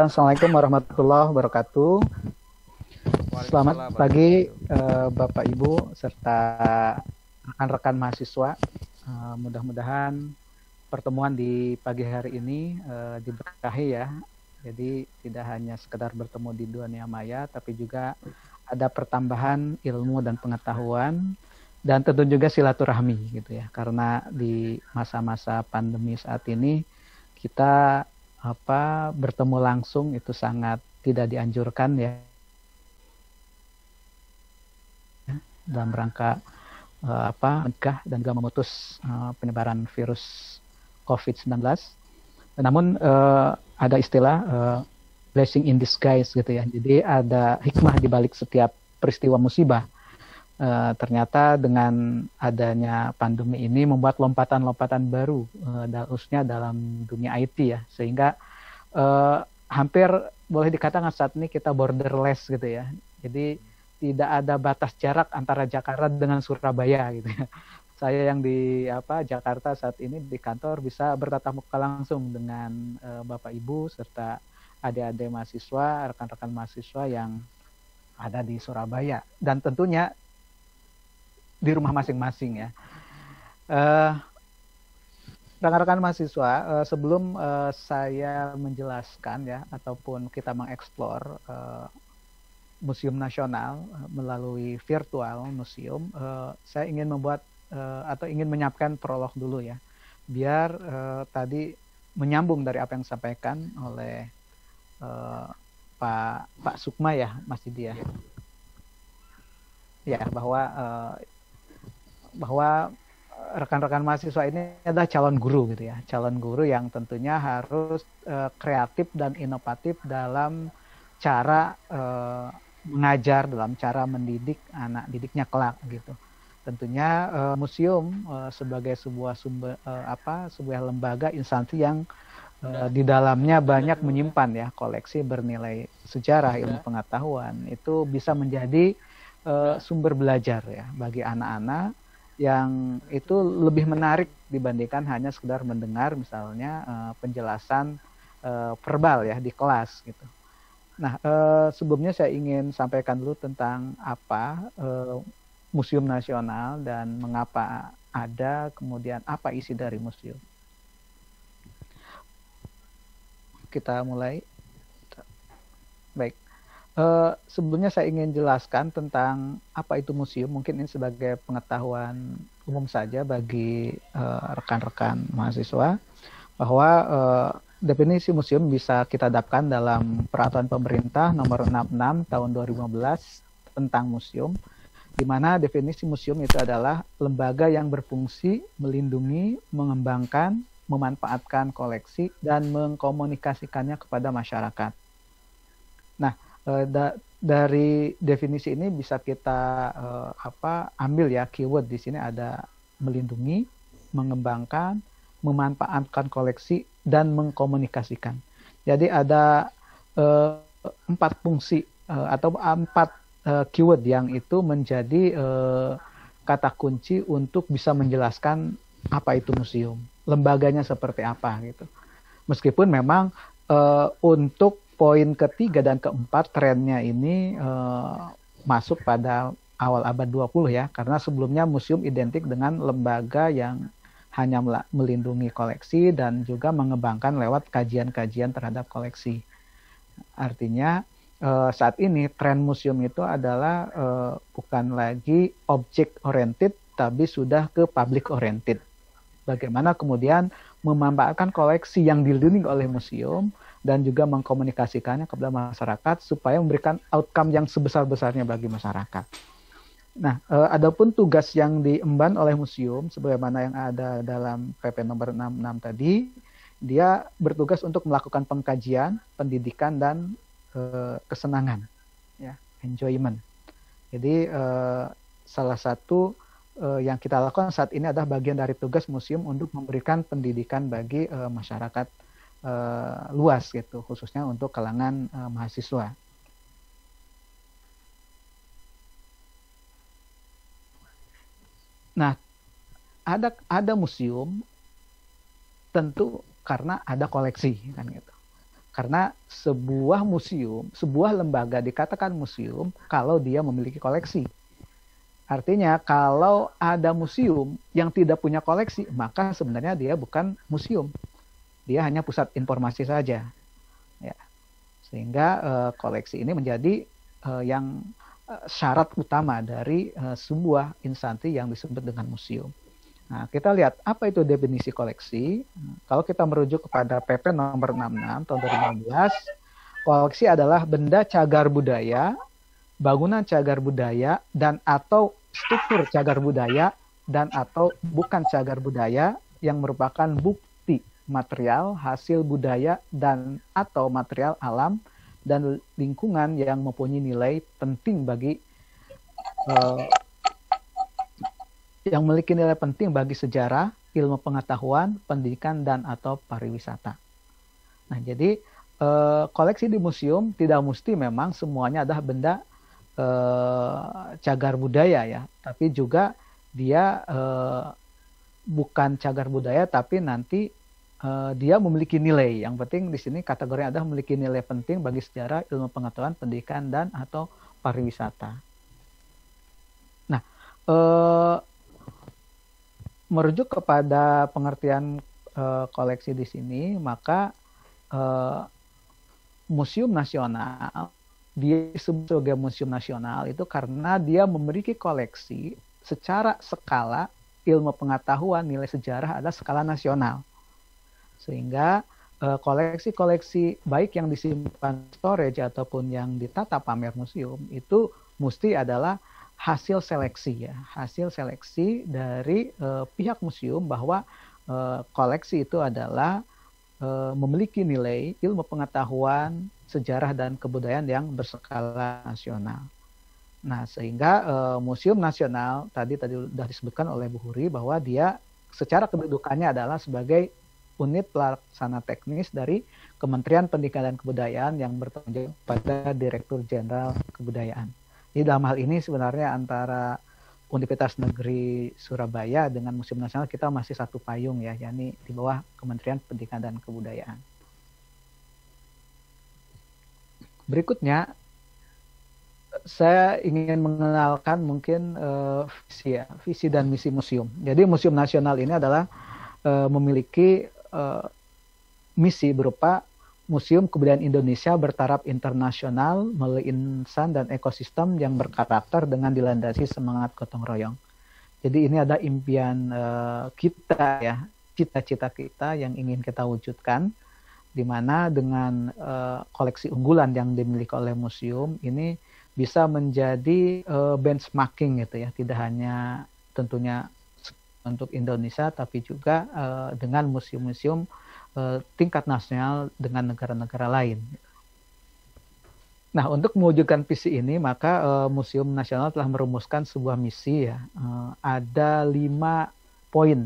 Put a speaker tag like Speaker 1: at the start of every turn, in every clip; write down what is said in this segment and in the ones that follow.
Speaker 1: Assalamualaikum warahmatullahi wabarakatuh. Selamat
Speaker 2: Waalaikumsalam
Speaker 1: pagi
Speaker 2: warahmatullahi
Speaker 1: Bapak Ibu serta rekan-rekan mahasiswa. Mudah-mudahan pertemuan di pagi hari ini diberkahi ya. Jadi tidak hanya sekedar bertemu di dunia maya, tapi juga ada pertambahan ilmu dan pengetahuan dan tentu juga silaturahmi gitu ya. Karena di masa-masa pandemi saat ini kita bertemu langsung itu sangat tidak dianjurkan ya dalam rangka mencegah dan juga memutus penyebaran virus COVID-19. Namun ada istilah blessing in disguise gitu ya. Jadi ada hikmah di balik setiap peristiwa musibah. Ternyata dengan adanya pandemi ini membuat lompatan-lompatan baru, khususnya dalam dunia IT ya, sehingga hampir boleh dikatakan saat ini kita borderless gitu ya. Jadi tidak ada batas jarak antara Jakarta dengan Surabaya gitu ya. Saya yang di Jakarta saat ini di kantor bisa bertatap muka langsung dengan Bapak Ibu serta adik-adik mahasiswa, rekan-rekan mahasiswa yang ada di Surabaya, dan tentunya di rumah masing-masing ya. Rekan-rekan mahasiswa, sebelum saya menjelaskan ya ataupun kita mengeksplor Museum Nasional melalui virtual museum, saya ingin membuat atau ingin menyiapkan prolog dulu ya, biar tadi menyambung dari apa yang disampaikan oleh Pak Sukma ya, Mas Didi ya. Ya, bahwa rekan-rekan mahasiswa ini adalah calon guru gitu ya, calon guru yang tentunya harus kreatif dan inovatif dalam cara mengajar, dalam cara mendidik anak didiknya kelak gitu. Tentunya museum sebagai sebuah sebuah lembaga instansi yang di dalamnya banyak menyimpan ya koleksi bernilai sejarah, ilmu pengetahuan, itu bisa menjadi sumber belajar ya bagi anak-anak yang itu lebih menarik dibandingkan hanya sekedar mendengar misalnya penjelasan verbal ya di kelas gitu. Nah, sebelumnya saya ingin sampaikan dulu tentang apa Museum Nasional dan mengapa ada, kemudian apa isi dari museum. Kita mulai. Baik. Sebelumnya saya ingin jelaskan tentang apa itu museum. Mungkin ini sebagai pengetahuan umum saja bagi rekan-rekan mahasiswa, bahwa definisi museum bisa kita dapatkan dalam Peraturan Pemerintah Nomor 66 Tahun 2015 tentang museum, di mana definisi museum itu adalah lembaga yang berfungsi melindungi, mengembangkan, memanfaatkan koleksi, dan mengkomunikasikannya kepada masyarakat. Nah, dari definisi ini bisa kita ambil ya keyword di sini ada melindungi, mengembangkan, memanfaatkan koleksi, dan mengkomunikasikan. Jadi ada 4 fungsi atau 4 keyword yang itu menjadi kata kunci untuk bisa menjelaskan apa itu museum, lembaganya seperti apa gitu. Meskipun memang untuk poin ketiga dan keempat trennya ini masuk pada awal abad 20 ya, karena sebelumnya museum identik dengan lembaga yang hanya melindungi koleksi dan juga mengembangkan lewat kajian-kajian terhadap koleksi. Artinya saat ini tren museum itu adalah bukan lagi object oriented, tapi sudah ke public oriented. Bagaimana kemudian memanfaatkan koleksi yang dilindungi oleh museum dan juga mengkomunikasikannya kepada masyarakat supaya memberikan outcome yang sebesar-besarnya bagi masyarakat. Nah, adapun tugas yang diemban oleh museum sebagaimana yang ada dalam PP nomor 66 tadi, dia bertugas untuk melakukan pengkajian, pendidikan, dan kesenangan, ya, enjoyment. Jadi salah satu yang kita lakukan saat ini adalah bagian dari tugas museum untuk memberikan pendidikan bagi masyarakat luas gitu, khususnya untuk kalangan mahasiswa. Nah, ada museum tentu karena ada koleksi kan gitu. Karena sebuah museum, sebuah lembaga dikatakan museum kalau dia memiliki koleksi. Artinya kalau ada museum yang tidak punya koleksi, maka sebenarnya dia bukan museum. Dia hanya pusat informasi saja. Ya. Sehingga koleksi ini menjadi yang syarat utama dari sebuah instansi yang disebut dengan museum. Nah, kita lihat apa itu definisi koleksi. Kalau kita merujuk kepada PP nomor 66 tahun 2015, koleksi adalah benda cagar budaya, bangunan cagar budaya, dan atau struktur cagar budaya, dan atau bukan cagar budaya yang merupakan bukti material, hasil budaya, dan atau material alam dan lingkungan yang mempunyai nilai penting bagi yang memiliki nilai penting bagi sejarah, ilmu pengetahuan, pendidikan, dan atau pariwisata. Nah, jadi koleksi di museum tidak mesti memang semuanya adalah benda cagar budaya ya, tapi juga dia bukan cagar budaya, tapi nanti dia memiliki nilai. Yang penting di sini kategorinya adalah memiliki nilai penting bagi sejarah, ilmu pengetahuan, pendidikan, dan atau pariwisata. Nah, merujuk kepada pengertian koleksi di sini, maka museum nasional dia disebut sebagai museum nasional itu karena dia memiliki koleksi secara skala ilmu pengetahuan, nilai sejarah adalah skala nasional. Sehingga koleksi-koleksi baik yang disimpan storage ataupun yang ditata pamer museum itu mesti adalah hasil seleksi ya, hasil seleksi dari pihak museum bahwa koleksi itu adalah memiliki nilai ilmu pengetahuan, sejarah dan kebudayaan yang berskala nasional. Nah, sehingga Museum Nasional tadi sudah disebutkan oleh Bu Huri bahwa dia secara kedudukannya adalah sebagai unit pelaksana teknis dari Kementerian Pendidikan dan Kebudayaan yang bertanggung jawab pada Direktur Jenderal Kebudayaan. Jadi dalam hal ini sebenarnya antara Universitas Negeri Surabaya dengan Museum Nasional kita masih satu payung ya, yakni di bawah Kementerian Pendidikan dan Kebudayaan. Berikutnya saya ingin mengenalkan mungkin visi dan misi museum. Jadi Museum Nasional ini adalah memiliki misi berupa Museum Kebudayaan Indonesia bertaraf internasional melalui insan dan ekosistem yang berkarakter dengan dilandasi semangat gotong royong. Jadi ini ada impian kita ya, cita-cita kita yang ingin kita wujudkan, di mana dengan koleksi unggulan yang dimiliki oleh museum ini bisa menjadi benchmarking gitu ya, tidak hanya tentunya untuk Indonesia tapi juga dengan museum-museum tingkat nasional dengan negara-negara lain. Nah, untuk mewujudkan visi ini, maka Museum Nasional telah merumuskan sebuah misi ya. Ada 5 poin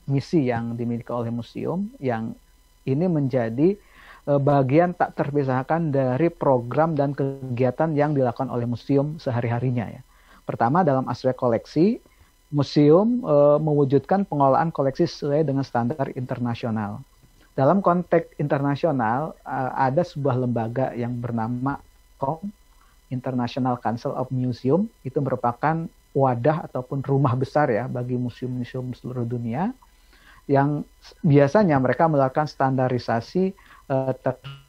Speaker 1: misi yang dimiliki oleh museum, yang ini menjadi bagian tak terpisahkan dari program dan kegiatan yang dilakukan oleh museum sehari-harinya ya. Pertama, dalam aspek koleksi, museum mewujudkan pengelolaan koleksi sesuai dengan standar internasional. Dalam konteks internasional, ada sebuah lembaga yang bernama COM, International Council of Museum. Itu merupakan wadah ataupun rumah besar ya bagi museum-museum seluruh dunia, yang biasanya mereka melakukan standarisasi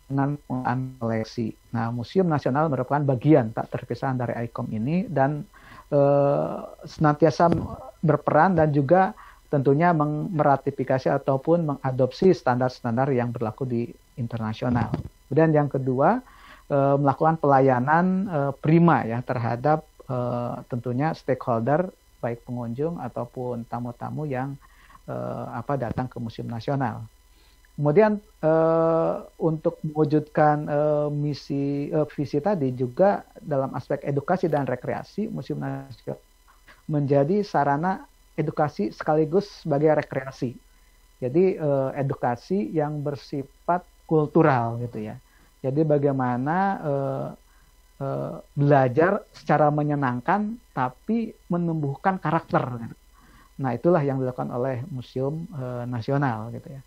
Speaker 1: dengan pengelolaan koleksi. Nah, Museum Nasional merupakan bagian tak terpisah dari ICOM ini dan senantiasa berperan dan juga tentunya meratifikasi ataupun mengadopsi standar-standar yang berlaku di internasional. Kemudian yang kedua, melakukan pelayanan prima ya terhadap tentunya stakeholder baik pengunjung ataupun tamu-tamu yang datang ke Museum Nasional. Kemudian untuk mewujudkan visi tadi juga dalam aspek edukasi dan rekreasi, Museum Nasional menjadi sarana edukasi sekaligus sebagai rekreasi. Jadi edukasi yang bersifat kultural gitu ya. Jadi bagaimana belajar secara menyenangkan tapi menumbuhkan karakter. Nah, itulah yang dilakukan oleh Museum Nasional gitu ya.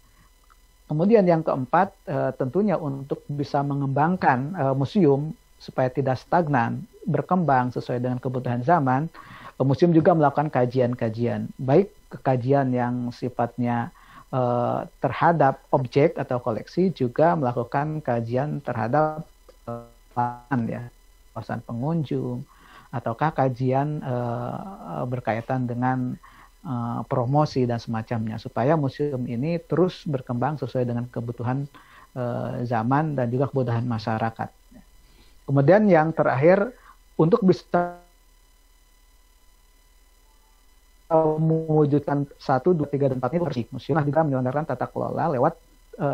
Speaker 1: Kemudian yang keempat, tentunya untuk bisa mengembangkan museum supaya tidak stagnan, berkembang sesuai dengan kebutuhan zaman, museum juga melakukan kajian-kajian, baik kajian yang sifatnya terhadap objek atau koleksi, juga melakukan kajian terhadap kawasan pengunjung, ataukah kajian berkaitan dengan promosi dan semacamnya, supaya museum ini terus berkembang sesuai dengan kebutuhan zaman dan juga kebutuhan masyarakat. Kemudian yang terakhir, untuk bisa mewujudkan 1, 2, 3, dan 4 ini, museum juga menyelenggarakan tata kelola lewat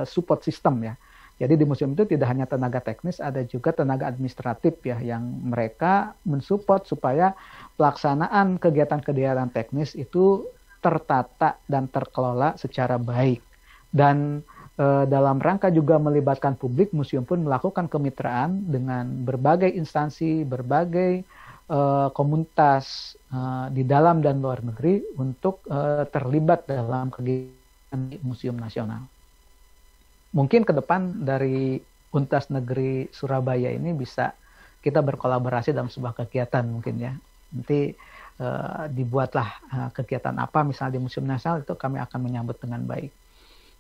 Speaker 1: support system ya. Jadi di museum itu tidak hanya tenaga teknis, ada juga tenaga administratif ya, yang mereka mensupport supaya pelaksanaan kegiatan-kegiatan teknis itu tertata dan terkelola secara baik. Dan dalam rangka juga melibatkan publik, museum pun melakukan kemitraan dengan berbagai instansi, berbagai komunitas di dalam dan luar negeri untuk terlibat dalam kegiatan Museum Nasional. Mungkin ke depan dari Untas Negeri Surabaya ini bisa kita berkolaborasi dalam sebuah kegiatan mungkin ya. Nanti dibuatlah kegiatan apa misalnya di Museum Nasional, itu kami akan menyambut dengan baik.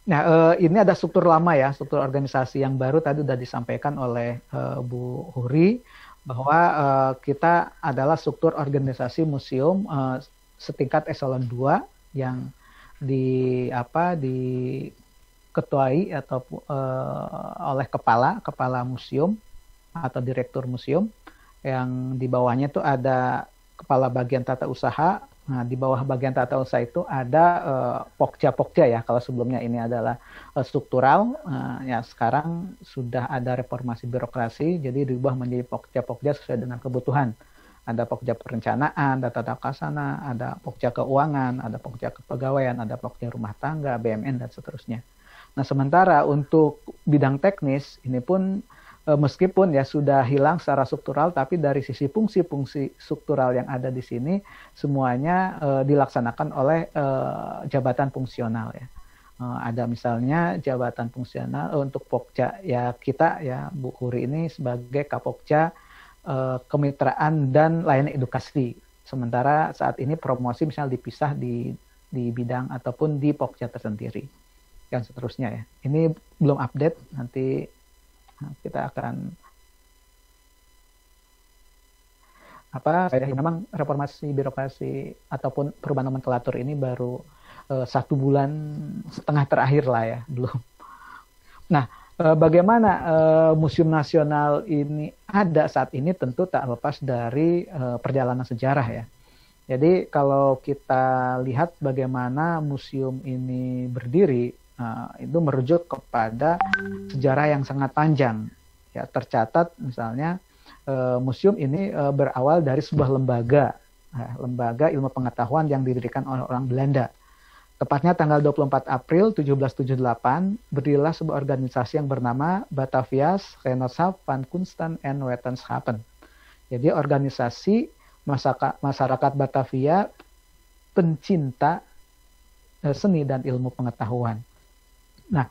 Speaker 1: Nah, ini ada struktur lama ya, struktur organisasi yang baru tadi sudah disampaikan oleh Bu Huri, bahwa kita adalah struktur organisasi museum setingkat eselon 2 yang diketuai atau oleh kepala museum atau direktur museum, yang di bawahnya itu ada kepala bagian tata usaha. Nah, di bawah bagian tata usaha itu ada pokja-pokja ya. Kalau sebelumnya ini adalah struktural, ya sekarang sudah ada reformasi birokrasi, jadi diubah menjadi pokja-pokja sesuai dengan kebutuhan. Ada pokja perencanaan, ada tata kasana, ada pokja keuangan, ada pokja kepegawaian, ada pokja rumah tangga, BMN, dan seterusnya. Nah, sementara untuk bidang teknis, ini pun meskipun ya sudah hilang secara struktural, tapi dari sisi fungsi-fungsi struktural yang ada di sini, semuanya dilaksanakan oleh jabatan fungsional ya. Ada misalnya jabatan fungsional untuk Pokja ya, kita ya Bu Huri ini sebagai Kapokja kemitraan dan layanan edukasi. Sementara saat ini promosi misalnya dipisah di bidang ataupun di Pokja tersendiri. Dan seterusnya ya. Ini belum update, nanti kita akan memang reformasi birokrasi ataupun perubahan nomenklatur ini baru 1,5 bulan terakhir lah ya, belum. Nah, bagaimana Museum Nasional ini ada saat ini tentu tak lepas dari perjalanan sejarah ya. Jadi kalau kita lihat bagaimana museum ini berdiri, itu merujuk kepada sejarah yang sangat panjang. Ya, tercatat misalnya museum ini berawal dari sebuah lembaga ilmu pengetahuan yang didirikan oleh orang Belanda. Tepatnya tanggal 24 April 1778 berdirilah sebuah organisasi yang bernama Batavia's Genootschap van Kunsten en Wetenschappen. Jadi organisasi masyarakat Batavia pencinta seni dan ilmu pengetahuan. Nah,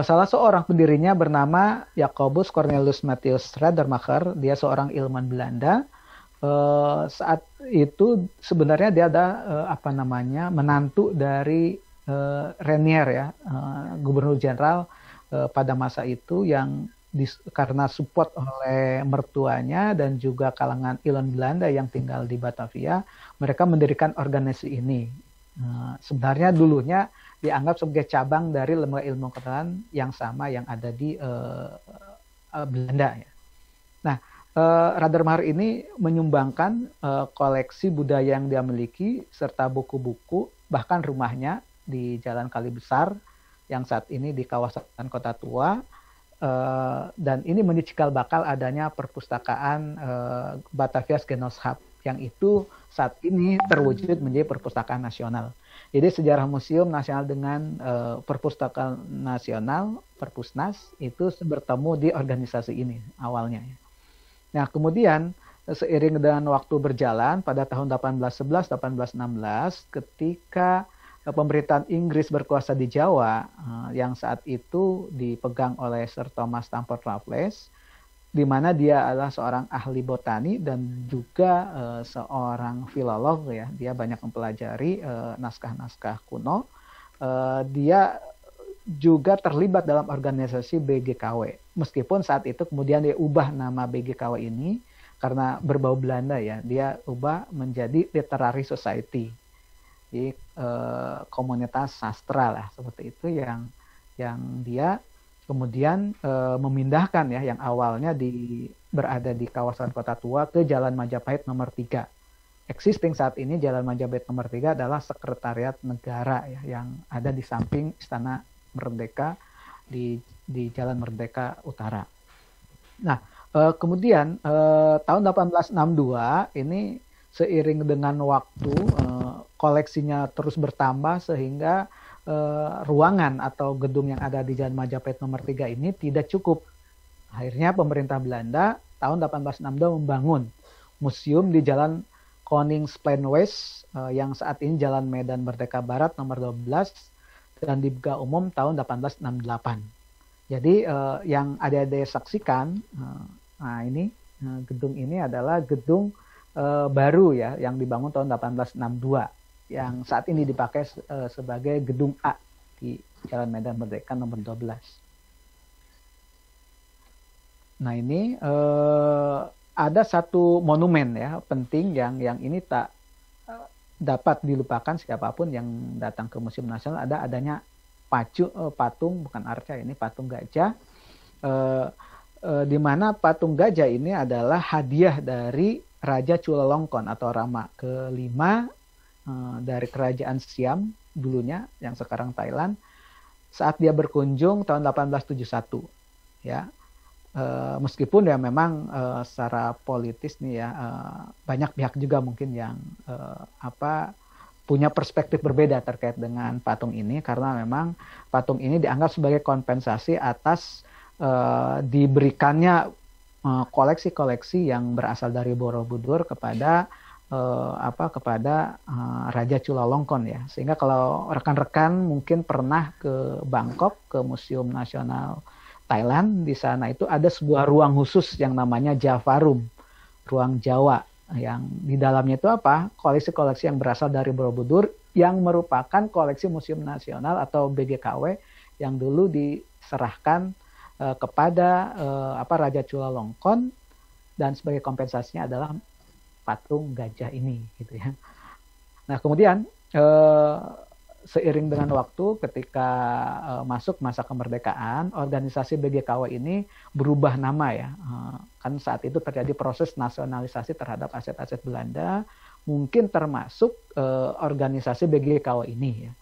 Speaker 1: salah seorang pendirinya bernama Jacobus Cornelius Matthias Radermacher. Dia seorang ilmuwan Belanda. Saat itu sebenarnya dia ada menantu dari Renier ya, Gubernur Jenderal pada masa itu, yang karena support oleh mertuanya dan juga kalangan ilmuwan Belanda yang tinggal di Batavia, mereka mendirikan organisasi ini. Sebenarnya dulunya dianggap sebagai cabang dari lembaga ilmu pengetahuan yang sama yang ada di Belanda ya. Nah, Radermacher ini menyumbangkan koleksi budaya yang dia miliki serta buku-buku, bahkan rumahnya di Jalan Kali Besar yang saat ini di kawasan Kota Tua, dan ini menjadi cikal bakal adanya perpustakaan Batavia's Genootschap yang itu saat ini terwujud menjadi perpustakaan nasional. Jadi sejarah Museum Nasional dengan Perpustakaan Nasional, Perpusnas, itu bertemu di organisasi ini awalnya. Nah, kemudian seiring dengan waktu berjalan pada tahun 1811-1816 ketika pemerintahan Inggris berkuasa di Jawa yang saat itu dipegang oleh Sir Thomas Stamford Raffles, di mana dia adalah seorang ahli botani dan juga seorang filolog ya. Dia banyak mempelajari naskah-naskah kuno. Dia juga terlibat dalam organisasi BGKW. Meskipun saat itu kemudian dia ubah nama BGKW ini karena berbau Belanda ya. Dia ubah menjadi Literary Society. Jadi komunitas sastra lah seperti itu yang dia kemudian memindahkan ya yang awalnya berada di kawasan Kota Tua ke Jalan Majapahit nomor 3. Existing saat ini Jalan Majapahit nomor 3 adalah Sekretariat Negara ya, yang ada di samping Istana Merdeka di Jalan Merdeka Utara. Nah, kemudian tahun 1862 ini seiring dengan waktu koleksinya terus bertambah sehingga ruangan atau gedung yang ada di Jalan Majapahit nomor 3 ini tidak cukup. Akhirnya pemerintah Belanda tahun 1862 membangun museum di Jalan Koningsplein West yang saat ini Jalan Medan Merdeka Barat nomor 12 dan dibuka umum tahun 1868. Jadi yang adik-adik saksikan, nah ini gedung ini adalah gedung baru ya yang dibangun tahun 1862. Yang saat ini dipakai sebagai gedung A di Jalan Medan Merdeka nomor 12. Nah ini ada satu monumen ya penting yang ini tak dapat dilupakan siapapun yang datang ke Museum Nasional. Adanya patung bukan arca, ini patung gajah. Di mana patung gajah ini adalah hadiah dari Raja Chulalongkorn atau Rama kelima dari kerajaan Siam dulunya yang sekarang Thailand saat dia berkunjung tahun 1871 ya. Meskipun ya memang secara politis nih ya banyak pihak juga mungkin yang punya perspektif berbeda terkait dengan patung ini, karena memang patung ini dianggap sebagai kompensasi atas diberikannya koleksi-koleksi yang berasal dari Borobudur kepada Raja Chulalongkorn ya. Sehingga kalau rekan-rekan mungkin pernah ke Bangkok, ke Museum Nasional Thailand, di sana itu ada sebuah ruang khusus yang namanya Java Room, ruang Jawa, yang di dalamnya itu koleksi-koleksi yang berasal dari Borobudur yang merupakan koleksi Museum Nasional atau BGKW yang dulu diserahkan kepada Raja Chulalongkorn, dan sebagai kompensasinya adalah patung gajah ini gitu ya. Nah kemudian seiring dengan waktu ketika masuk masa kemerdekaan, organisasi BGKW ini berubah nama ya. Kan saat itu terjadi proses nasionalisasi terhadap aset-aset Belanda, mungkin termasuk organisasi BGKW ini ya.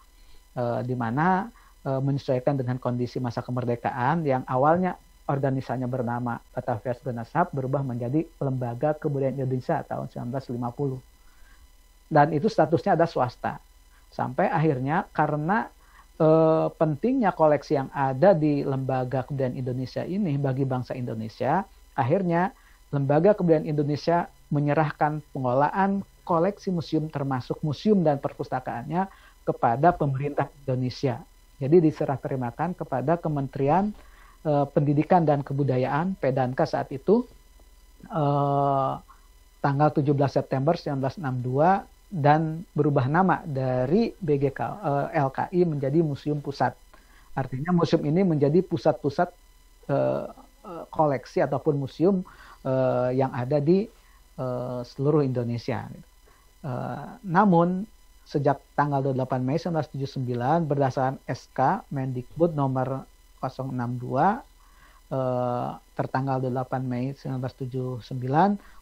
Speaker 1: Di mana menyesuaikan dengan kondisi masa kemerdekaan yang awalnya organisasinya bernama Batavia Genassap berubah menjadi Lembaga Kebudayaan Indonesia tahun 1950. Dan itu statusnya ada swasta. Sampai akhirnya karena pentingnya koleksi yang ada di Lembaga Kebudayaan Indonesia ini bagi bangsa Indonesia, akhirnya Lembaga Kebudayaan Indonesia menyerahkan pengelolaan koleksi museum termasuk museum dan perpustakaannya kepada pemerintah Indonesia. Jadi diserah terimakan kepada Kementerian Pendidikan dan Kebudayaan Pedanka saat itu tanggal 17 September 1962 dan berubah nama dari LKI menjadi Museum Pusat. Artinya museum ini menjadi pusat-pusat koleksi ataupun museum yang ada di seluruh Indonesia. Namun sejak tanggal 28 Mei 1979 berdasarkan SK Mendikbud nomor 062 tertanggal 8 Mei 1979,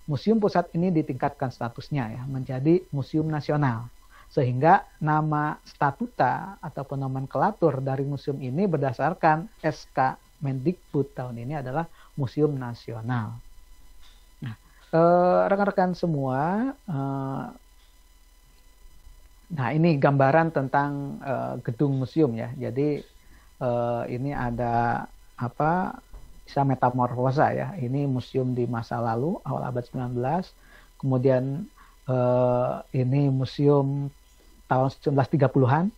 Speaker 1: Museum Pusat ini ditingkatkan statusnya ya menjadi Museum Nasional. Sehingga nama statuta ataupun nomenklatur dari museum ini berdasarkan SK Mendikbud tahun ini adalah Museum Nasional. Nah, rekan-rekan semua, nah ini gambaran tentang gedung museum ya. Jadi ini ada bisa metamorfosa ya. Ini museum di masa lalu awal abad 19. Kemudian ini museum tahun 1930-an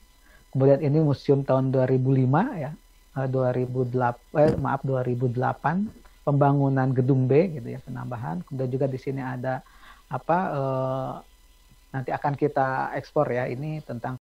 Speaker 1: Kemudian ini museum tahun 2005 ya, 2008 pembangunan gedung B gitu ya, penambahan. Kemudian juga di sini ada apa nanti akan kita ekspor ya, ini tentang